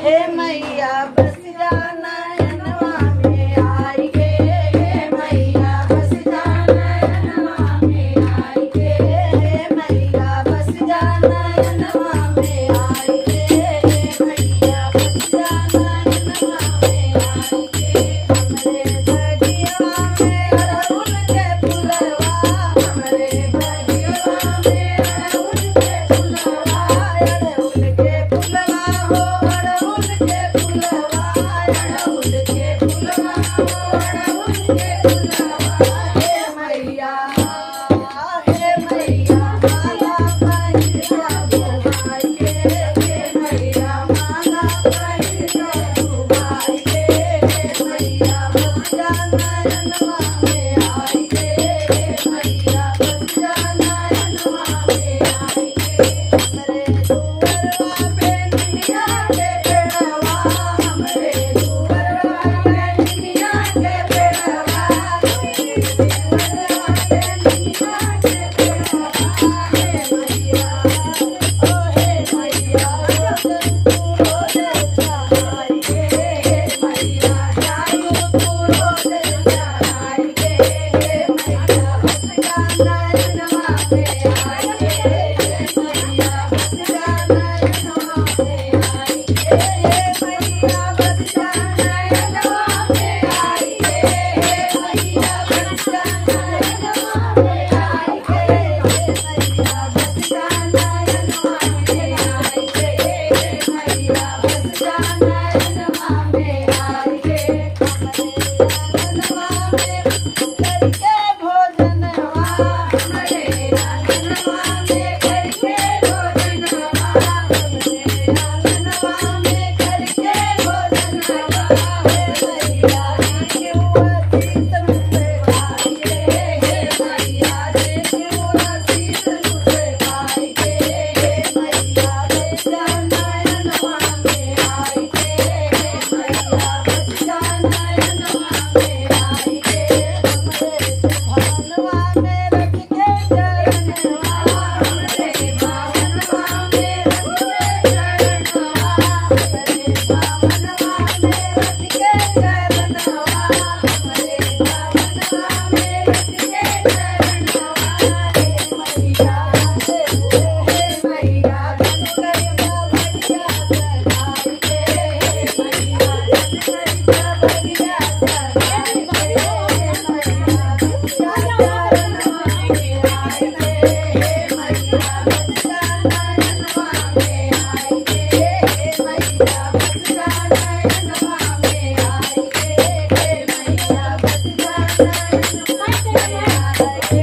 हे मैया बस जाना नवा में आई गे, हे मैया बस जाना नवा में आई गे, हे मैया बस जाना नवा में आई गे, हे मैया बस जाना नवा में आई गे। हमरे बगिया में अड़हुल के फुलवा, हमरे बगिया में अड़हुल के फुलवा, अड़हुल के फुलवा हो अड़हुल के फुलवा, अड़हुल के फुलवा हो अड़हुल के फुलवा। हे मैया माला पहिरा बुबाई गे, हे मैया माला पहिरा बुबाई गे, हे मैया बस जाना नवा में आई गे, हे मैया बस जाना नवा में आई गे। हमरे दुअरवा पे निमिया के पेड़वा, हमरे दुअरवा पे निमिया के पेड़वा, दुअरवा पे निमिया के पेड़वा। हे मैया ओ हे मैया तू रोज चढ़ाई गे, हे मैया जायू तू रोज चढ़ाई गे, हे मैया बस जाना नवा में आई गे, हे मैया बस जाना नवा में आई गे, हे मैया बस जाना नवा में आई गे, हे मैया बस जाना नवा में आई गे, हे मैया बस जाना नवा में आई गे, हे मैया बस जाना नवा में आई गे। हमरे आंगनवा में करके भोजनवा, हमरे आंगनवा में करके भोजनवा, हमरे आंगनवा में करके भोजनवा। हे मैया देखियो असीस मुझसे पाई गे, हे मैया देखियो असीस मुझसे पाई गे, हे मैया बस जाना नवा में आई गे, हे मैया बस जाना नवा में आई गे। हमरे भवनवा में रख के चरणवा, हमरे भवनवा में रख के चरणवा, हमरे भवनवा में रख के चरणवा, हमरे भवनवा में रख के चरणवा। हे मैया हे मैया बन करिया भगिया सगाई गे, हे मैया बन करिया भगिया सगाई गे, हे मैया बस जाना नवा में आई गे, हे मैया बस जाना नवा में आई गे, हे मैया बस जाना नवा में आई गे, हे मैया बस जाना